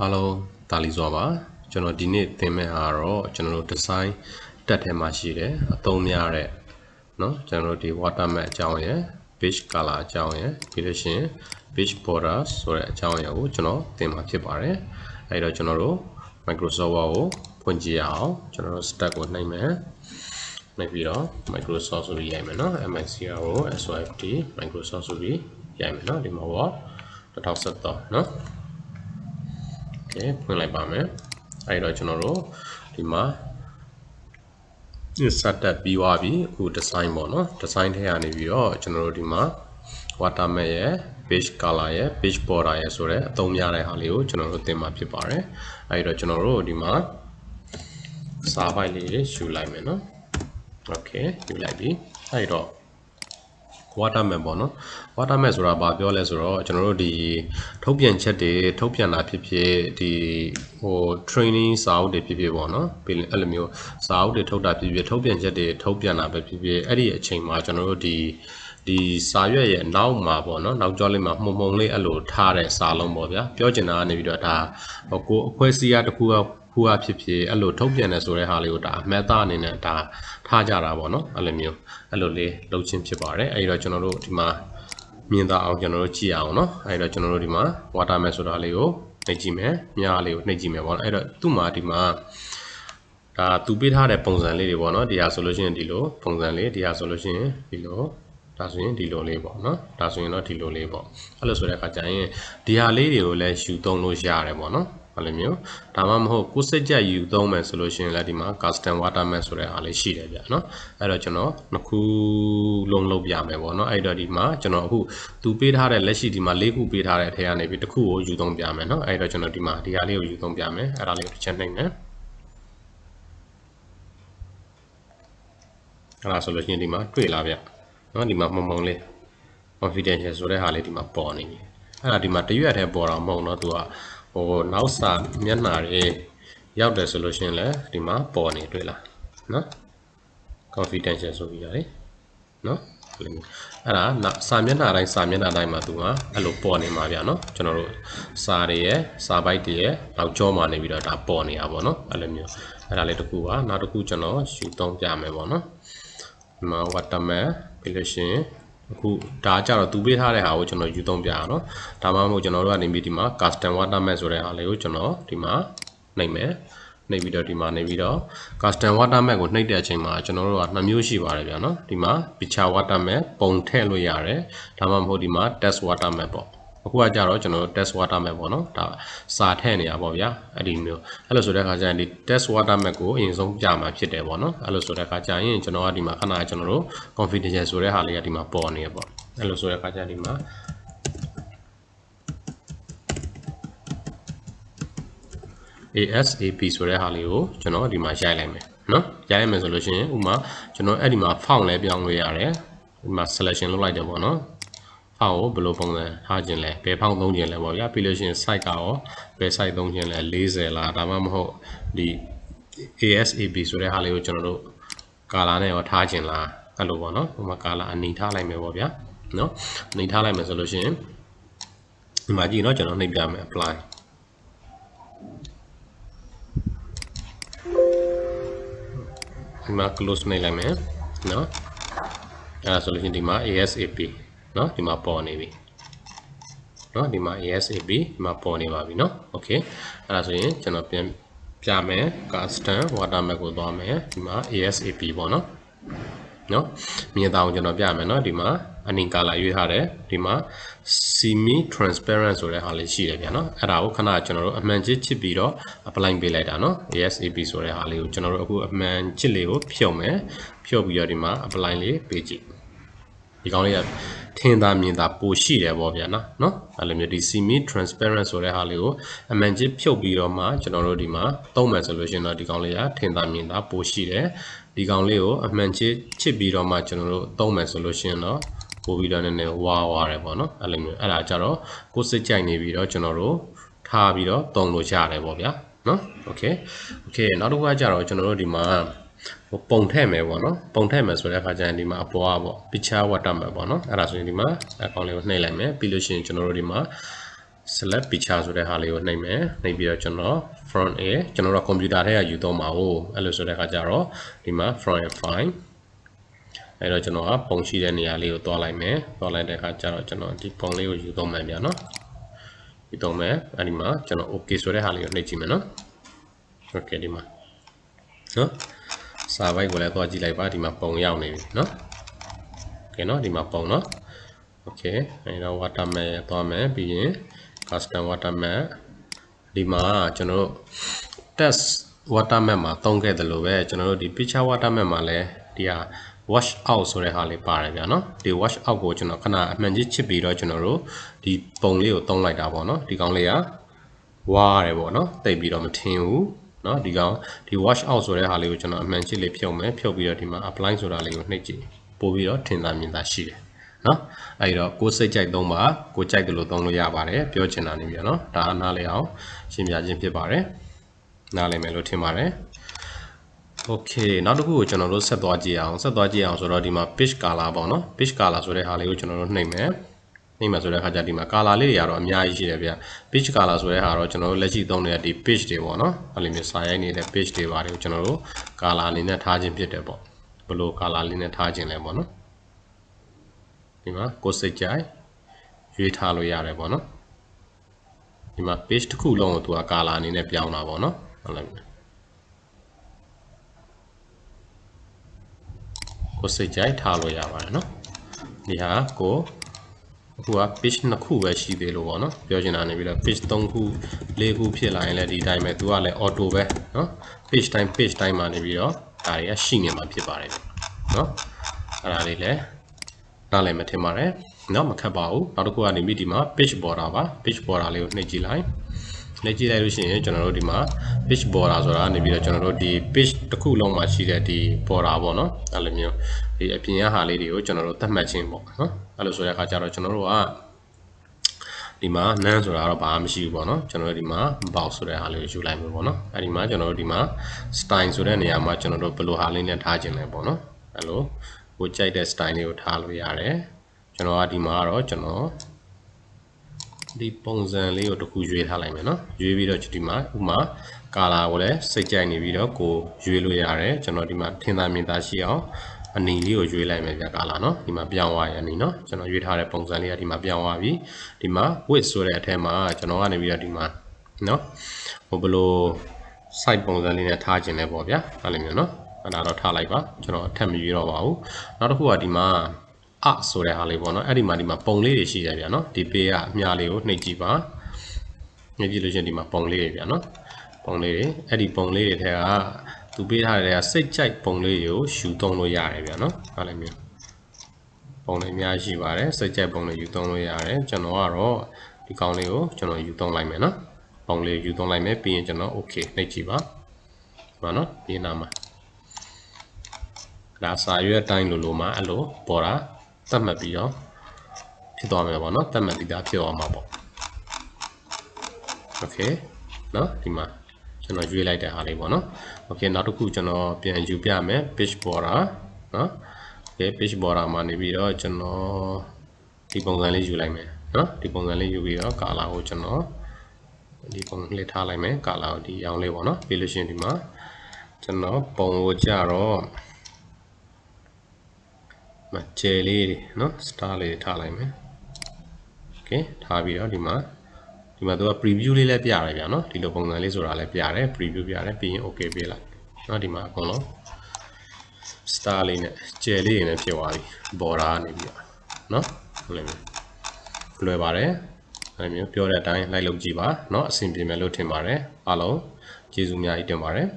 အားလုံးတာလီစွာပါကျွန်တော်ဒီနေ့သင်မယ့်အားတော့ကျွန်တော်တို့ design တက်ထဲမှာရှိတယ်အသုံးများတဲ့เนาะကျွန်တော်တို့ဒီ watermark အကြောင်းရယ် page color အကြောင်းရယ်ပြီးလို့ရှိရင် page border ဆိုတဲ့အကြောင်းအရာကိုကျွန်တော်သင်မှာဖြစ်ပါတယ်အဲဒီတော့ကျွန်တော်တို့ Microsoft Word ကိုဖွင့်ကြည့်အောင်ကျွန်တော်တို့ start ကိုနှိပ်မယ်နှိပ်ပြီးတော့ Microsoft ဆိုပြီးရိုက်မယ်เนาะ MSCR ကို SYFT Microsoft ဆိုပြီးရိုက်မယ်เนาะဒီမှာ Word 2017เนาะဖွင့်လိုက်ပါမယ်အဲဒီတော့ကျွန်တော်တို့ဒီမှာ insert တက်ပြီးသွားပြီအခု design ပေါ့နော် design ထဲကနေပြီးတော့ကျွန်တော်တို့ဒီမှာ watermark ရဲ့ page color ရဲ့ page border ရဲ့ဆိုတဲ့အသုံးများတဲ့ဟာလေးကိုကျွန်တော်တို့သင်မှာဖြစ်ပါတယ်အဲဒီတော့ကျွန်တော်တို့ဒီမှာစာပိုက်လေးယူလိုက်မယ်နော် okay ယူလိုက်ပြီအဲဒီတော့watermark ပေါ့နော် watermark ဆိုတာဘာပြောလဲဆိုတော့ကျွန်တော်တို့ဒီထုတ်ပြန်ချက်တွေထုတ်ပြန်တာဖြစ်ဖြစ်ဒီtraining စာအုပ်တွေဖြစ်ဖြစ်ပေါ့နော်ပြီးအဲ့လိုမျိုးစာအုပ်တွေထုတ်တာဖြစ်ဖြစ်ထုတ်ပြန်ချက်တွေထုတ်ပြန်တာပဲဖြစ်ဖြစ်အဲ့ဒီအချိန်မှာကျွန်တော်တို့ဒီစာရွက်ရဲ့နောက်မှာပေါ့နော်နောက်ကျောလေးမှာမှုံလေးအဲ့လိုထားတဲ့စာလုံးပေါ့ဗျာပြောချင်တာကနေပြီးတော့ဒါကိုအခွဲစီးရတစ်ခုကဖြစ်ဖြစ်အဲ့လိုထုတ်ပြန်နေဆိုတဲ့ဟာလေးကိုဒါအမှတ်သားအနေနဲ့ဒါထားကြတာပေါ့နော်အဲ့လိုမျိုးအဲ့လိုလေးလုပ်ချင်းဖြစ်ပါတယ်အဲ့တော့ကျွန်တော်တို့ဒီမှာမြင်သာအောင်ကျွန်တော်တို့ကြည့်အောင်နော်အဲ့တော့ကျွန်တော်တို့ဒီမှာ watermark ဆိုတာလေးကိုနှိပ်ကြည့်မယ်မြားလေးကိုနှိပ်ကြည့်မယ်ပေါ့နော်အဲ့တော့သူ့မှာဒီမှာဒါသူပေးထားတဲ့ပုံစံလေးတွေပေါ့နော်ဒီဟာဆိုလို့ရှိရင်ဒီလိုပုံစံလေးဒီဟာဆိုလို့ရှိရင်ဒီလိုဒါဆိုရင်ဒီလိုလေးပေါ့နော်ဒါဆိုရင်တော့ဒီလိုလေးပေါ့အဲ့လိုဆိုတဲ့အခါကျရင်ဒီဟာလေးတွေကိုလည်းယူသုံးလို့ရတယ်ပေါ့နော်အဲ့လိုမျိုးဒါမှမဟုတ်ကိုယ်စိတ်ကြယူသုံးမယ်ဆိုလို့ရှိရင်လည်းဒီမှာ custom watermark ဆိုတဲ့အားလေးရှိတယ်ဗျာနော်အဲ့တော့ကျွန်တော်နှစ်ခုလုံးလုပ်ပြမယ်ပေါ့နော်အဲ့တော့ဒီမှာကျွန်တော်အခုသူပေးထားတဲ့လက်ရှိဒီမှာ၄ခုပေးထားတဲ့အထက်ကနေပြီးတစ်ခုကိုယူသုံးပြမယ်နော်အဲ့တော့ကျွန်တော်ဒီမှာဒီဟာလေးကိုယူသုံးပြမယ်အဲ့ဒါလေးကိုတစ်ချက်နှိပ်မယ်အဲ့ဒါဆိုလို့ရှိရင်ဒီမှာတွေ့လာဗျနော်ဒီမှာမှုံလေး confidential ဆိုတဲ့ဟာလေးဒီမှာပေါ်နေပြီအဲ့ဒါဒီမှာတရွက်ထဲပေါ်တာမဟုတ်တော့သူကနောက်စာမျက်နှာတွေရောက်တယ်ဆိုလို့ရှိရင်လည်းဒီမှာပေါ်နေတွေ့လားနော် confidential ဆိုပြီးရတယ်နော်အဲ့ဒါစာမျက်နှာတိုင်းမှာသူကအဲ့လိုပေါ်နေမှာဗျာနော်ကျွန်တော်တို့စာတွေရဲ့စာပိုက်တွေရဲ့နောက်ကြောမှာနေပြီးတော့ဒါပေါ်နေတာပေါ့နော်အဲ့လိုမျိုးအဲ့ဒါလေးတစ်ခုပါနောက်တစ်ခုကျွန်တော်ယူသုံးပြမယ်ပေါ့နော်ဒီမှာ watermark ပြီးလို့ရှိရင်အခုဒါကြတော့သူပေးထားတဲ့ဟာကိုကျွန်တော်ယူသုံးပြရအောင်ဒါမှမဟုတ်ကျွန်တော်တို့ကနေပြီးဒီမှာ custom watermark ဆိုတဲ့ဟာလေးကိုကျွန်တော်ဒီမှာနှိပ်မယ်နှိပ်ပြီးတော့ဒီမှာနေပြီးတော့ custom watermark ကိုနှိပ်တဲ့အချိန်မှာကျွန်တော်တို့က2မျိုးရှိပါတယ်ဗျာနော်ဒီမှာ picture watermark ပုံထည့်လို့ရတယ်ဒါမှမဟုတ်ဒီမှာ text watermark ပေါ့အခုကကြတော့ကျွန်တော်တို့ text watermark ပေါ့နော်ဒါစာထည့်နေတာပေါ့ဗျာအဲ့ဒီမျိုးအဲ့လိုဆိုတဲ့အခါကျရင်ဒီ text watermark ကိုအရင်ဆုံးပြမှာဖြစ်တယ်ပေါ့နော်အဲ့လိုဆိုတဲ့အခါကျရင်ကျွန်တော်ကဒီမှာခဏကျွန်တော်တို့ confidential ဆိုတဲ့ဟာလေးကဒီမှာပေါ်နေရပေါ့အဲ့လိုဆိုတဲ့အခါကျရင်ဒီမှာASAP ဆိုတဲ့ဟာလေးကိုကျွန်တော်ဒီမှာရိုက်လိုက်မယ်နော်ရိုက်လိုက်မယ်ဆိုလို့ရှိရင်ဥမာကျွန်တော်အဲ့ဒီမှာ font လည်းပြောင်းလို့ရတယ်ဒီမှာ selection လုပ်လိုက်တယ်ပေါ့နော်font ကိုဘယ်လိုပုံစံထားခြင်းလဲဘယ် font သုံးခြင်းလဲပေါ့ဗျာပြီးလို့ရှိရင် site ကရောဘယ် site သုံးခြင်းလဲ40လားဒါမှမဟုတ်ဒီ ASAP ဆိုတဲ့ဟာလေးကိုကျွန်တော်တို့ color နဲ့ရောထားခြင်းလားအဲ့လိုပေါ့နော်ဥမာ color အနေထားလိုက်မယ်ပေါ့ဗျာနော်အနေထားလိုက်မယ်ဆိုလို့ရှိရင်ဒီမှာကြည့်နော်ကျွန်တော်နှိပ်ပြမယ် applyဒီမှာ close နှိပ်လိုက်မယ်နော်အဲ့ဒါဆိုလို့ရှိရင်ဒီမှာ ASAP နော်ဒီမှာပေါ်နေပြီနော်ဒီမှာ ASAP ဒီမှာပေါ်နေပါပြီနော် okay အဲ့ဒါဆိုရင်ကျွန်တော်ပြန်ပြမယ် custom watermark ကိုသွားမယ်ဒီမှာ ASAP ပေါ့နော်မြင်သာအောင်ကျွန်တော်ပြမယ်နော်ဒီမှာအနီ color ရွေးထားတယ်ဒီမှာ semi transparent ဆိုတဲ့ဟာလေးရှိတယ်ဗျာနော်အဲ့ဒါကိုခဏကျွန်တော်တို့အမှန်ချစ်ပြီးတော့ apply ပေးလိုက်တာနော် ASAP ဆိုတဲ့ဟာလေးကိုကျွန်တော်တို့အခုအမှန်ချစ်လေးကိုဖြုတ်မယ်ဖြုတ်ပြီးတော့ဒီမှာ apply လေးပေးကြည့်ဒီကောင်လေးကထင်သာမြင်သာပိုရှိတယ်ပေါ့ဗျာနော်အဲ့လိုမျိုးဒီ semi transparent ဆိုတဲ့ဟာလေးကိုအမှန်ချစ်ဖြုတ်ပြီးတော့မှကျွန်တော်တို့ဒီမှာသုံးမယ်ဆိုလို့ရှိရင်တော့ဒီကောင်လေးကထင်သာမြင်သာပိုရှိတယ်ဒီကောင်လေးကိုအမှန်ချစ်ပြီးတော့မှကျွန်တော်တို့သုံးမယ်ဆိုလို့ရှိရင်တော့ပို့ပြီးတော့နည်းနည်းဝါတယ်ပေါ့နော်အဲ့လိုမျိုးအဲ့ဒါကြတော့ကိုယ်စိတ်ကြိုက်နေပြီးတော့ကျွန်တော်တို့ထားပြီးတော့သုံးလို့ရတယ်ပေါ့ဗျာနော် okay နောက်တစ်ခုကကြတော့ကျွန်တော်တို့ဒီမှာပုံထည့်မယ်ပေါ့နော်ပုံထည့်မယ်ဆိုတဲ့အခါကျရင်ဒီမှာအပေါ်ကပေါ့ picture watermark ပေါ့နော်အဲ့ဒါဆိုရင်ဒီမှာအကောင့်လေးကိုနှိပ်လိုက်မယ်ပြီးလို့ရှိရင်ကျွန်တော်တို့ဒီမှာ select picture ဆိုတဲ့ဟာလေးကိုနှိပ်မယ်နှိပ်ပြီးတော့ကျွန်တော် front A ကျွန်တော်တို့ computer ထဲကယူတော့မှာကိုအဲ့လိုဆိုတဲ့အခါကျတော့ဒီမှာ front A file အဲ့တော့ကျွန်တော်ကပုံရှိတဲ့နေရာလေးကိုတွားလိုက်မယ်တွားလိုက်တဲ့အခါကျတော့ကျွန်တော်ဒီပုံလေးကိုယူတော့မှပြန်နော်ယူတော့မယ်အဲ့ဒီမှာကျွန်တော် okay ဆိုတဲ့ဟာလေးကိုနှိပ်ကြည့်မယ်နော် okay ဒီမှာနော်စာပိုက်ကိုလည်းတွားကြည့်လိုက်ပါဒီမှာပုံရောက်နေပြီနော် okay နော်ဒီမှာပုံနော် okay အဲ့တော့ watermark ရသွားမယ်ပြီးရင် custom watermark ဒီမှာကျွန်တော်တို့ test watermark မှာသုံးခဲ့တယ်လို့ပဲကျွန်တော်တို့ဒီ picture watermark မှာလည်းဒီဟာ wash out ဆိုတဲ့ဟာလေးပါတယ်ဗျာနော်ဒီ wash out ကိုကျွန်တော်ခဏအမှန်ကြီးချစ်ပြီးတော့ကျွန်တော်တို့ဒီပုံလေးကိုသုံးလိုက်တာပေါ့နော်ဒီကောင်လေးကဝါးတယ်ပေါ့နော်တိတ်ပြီးတော့မထင်ဘူးနော်ဒီကောင်ဒီ wash out ဆိုတဲ့ဟာလေးကိုကျွန်တော်အမှန်ချစ်လေးဖြုတ်မယ်ဖြုတ်ပြီးတော့ဒီမှာ apply ဆိုတာလေးကိုနှိပ်ကြည့်ပို့ပြီးတော့ထင်သာမြင်သာရှိတယ်နော်အဲ့တော့ကိုစိတ်ကြိုက်သုံးပါကိုကြိုက်တယ်လို့သုံးလို့ရပါတယ်ပြောချင်တာနေပြီနော်ဒါအနားလေးအောင်ရှင်းပြခြင်းဖြစ်ပါတယ်နားလည်မယ်လို့ထင်ပါတယ် okay နောက်တစ်ခုကိုကျွန်တော်တို့ဆက်သွားကြည့်အောင်ဆိုတော့ဒီမှာ page color ပေါ့နော် page color ဆိုတဲ့ဟာလေးကိုကျွန်တော်တို့နှိပ်မယ်ဆိုတဲ့အခါကျဒီမှာ color လေးတွေကတော့အများကြီးရှိတယ်ဗျ page color ဆိုတဲ့ဟာတော့ကျွန်တော်တို့လက်ရှိသုံးနေတဲ့ဒီ page တွေပေါ့နော်အဲ့လိုမျိုးစာရိုက်နေတဲ့ page တွေပါတယ်ကိုကျွန်တော်တို့ color အနေနဲ့ထားခြင်းဖြစ်တယ်ပေါ့ဘယ်လို color လေးနဲ့ထားခြင်းလဲပေါ့နော်ဒီမှာကိုစိတ်ကြိုက်ရွေးထားလို့ရတယ်ပေါ့နော်ဒီမှာ page တစ်ခုလုံးကိုသူက color အနေနဲ့ပြောင်းတာပေါ့နော်ဟုတ်လားကိုစိတ်ကြိုက်ထားလို့ရပါတယ်နော်ဒီဟာကိုအခုက page 2ခုပဲရှိသေးလို့ပေါ့နော်ပြောချင်တာနေပြီးတော့ page 3ခု4ခုဖြစ်လာရင်လည်းဒီတိုင်းပဲသူကလည်း auto ပဲနော် page တိုင်းမှာနေပြီးတော့ဒါတွေကရှိနေမှာဖြစ်ပါတယ်နော်အဲ့ဒါလေးလည်းနားလည်မထင်ပါတယ်နော်မခက်ပါဘူးနောက်တစ်ခုကနေပြီးဒီမှာ page border ပါ page border လေးကိုနှိပ်ကြည့်လိုက်လို့ရှိရင်ကျွန်တော်တို့ဒီမှာ page border ဆိုတာနေပြီးတော့ကျွန်တော်တို့ဒီ page တစ်ခုလုံးမှာရှိတဲ့ဒီ border ပေါ့နော်အဲ့လိုမျိုးဒီအပြင်ကဟာလေးတွေကိုကျွန်တော်တို့သတ်မှတ်ခြင်းပေါ့နော်အဲ့လိုဆိုတဲ့အခါကျတော့ကျွန်တော်တို့ကဒီမှာ none ဆိုတာတော့ဘာမှမရှိဘူးပေါ့နော်ကျွန်တော်တို့ဒီမှာ box ဆိုတဲ့ဟာလေးကိုယူလိုက်မယ်ပေါ့နော်အဲ့ဒီမှာကျွန်တော်တို့ဒီမှာ style ဆိုတဲ့နေရာမှာကျွန်တော်တို့ဘယ်လိုဟာလေးနဲ့ထားခြင်းလဲပေါ့နော်အဲ့လိုကိုကြိုက်တဲ့ style လေးကိုထားလို့ရတယ်ကျွန်တော်ကဒီမှာတော့ကျွန်တော်ဒီပုံစံလေးကိုတစ်ခုရွေးထားလိုက်မယ်နော်ရွေးပြီးတော့ဒီမှာဥမာ color ကိုလည်းစိတ်ကြိုက်နေပြီးတော့ကိုရွေးလို့ရတယ်ကျွန်တော်ဒီမှာထင်သာမြင်သာရှိအောင်အနီလေးကိုရွေးလိုက်မယ်ဗျာ color နော်ဒီမှာပြောင်းသွားရအနီနော်ကျွန်တော်ရွေးထားတဲ့ပုံစံလေးကဒီမှာပြောင်းသွားပြီဒီမှာ width ဆိုတဲ့အထက်မှာကျွန်တော်ကနေပြီးတော့ဒီမှာနော်ဟိုဘလို့ site ပုံစံလေးနဲ့ထားခြင်းလဲပေါ့ဗျာအဲ့လိုမျိုးနော်အဲ့ဒါတော့ထားလိုက်ပါကျွန်တော်အထက်မရွေးတော့ပါဘူးနောက်တစ်ခုကဒီမှာဆိုတဲ့ဟာလေးပေါ့နော်အဲ့ဒီမှာပုံလေးတွေရှိတယ်ဗျာနော်ဒီ page ကအမြလေးကိုနှိပ်ကြည့်ပါနှိပ်ကြည့်လို့ရှိရင်ဒီမှာပုံလေးတွေဗျာနော်ပုံလေးတွေအဲ့ဒီပုံလေးတွေထဲကသူပေးထားတဲ့စိတ်ကြိုက်ပုံလေးတွေကိုယူသုံးလို့ရတယ်ဗျာနော်အဲ့လိုမျိုးပုံလေးအများကြီးရှိပါတယ်စိတ်ကြိုက်ပုံလေးယူသုံးလို့ရတယ်ကျွန်တော်ကတော့ဒီကောင်လေးကိုကျွန်တော်ယူသုံးလိုက်မယ်နော်ပုံလေးယူသုံးလိုက်မယ်ပြီးရင်ကျွန်တော် okay နှိပ်ကြည့်ပါဟုတ်နော်ဒီနာမှာဒါစာရွက်အတိုင်းလိုမှာအဲ့လိုပေါ်တာသတ်မှတ်ပြီးတော့ဖြစ်သွားမယ်ပေါ့နော်သတ်မှတ်ပြီးသားဖြစ်သွားမှာပေါ့ okay နော်ဒီမှာကျွန်တော်ရွေးလိုက်တဲ့ဟာလေးပေါ့နော် okay နောက်တစ်ခုကျွန်တော်ပြန်ယူပြမယ် page border နော် okay page border မှာနေပြီးတော့ကျွန်တော်ဒီပုံစံလေးယူလိုက်မယ်နော်ဒီပုံစံလေးယူပြီးတော့ color ကိုကျွန်တော်ဒီပုံလေးထားလိုက်မယ် color ကိုဒီရောင်လေးပေါ့နော်ပြီးလို့ရှိရင်ဒီမှာကျွန်တော်ပုံကိုကြတော့မကျဲလေးเนาะ star လေးထားလိုက်မယ် okay ထားပြီးတော့ဒီမှာသူက preview လေးလည်းပြရတယ်ဗျာเนาะဒီလိုပုံစံလေးဆိုတာလည်းပြရတယ် preview ပြရတယ်ပြီးရင် okay ပေးလိုက်เนาะဒီမှာအကုန်လုံး star လေးနဲ့ကျဲလေးနဲ့ဖြစ်သွားပြီ border နေပြီးတော့เนาะဟုတ်တယ်လွယ်ပါတယ်အဲ့လိုမျိုးပြောတဲ့အတိုင်းလိုက်လုပ်ကြည့်ပါเนาะအဆင်ပြေမယ်လို့ထင်ပါတယ်အားလုံးကျေးဇူးများကြီးတင်ပါတယ်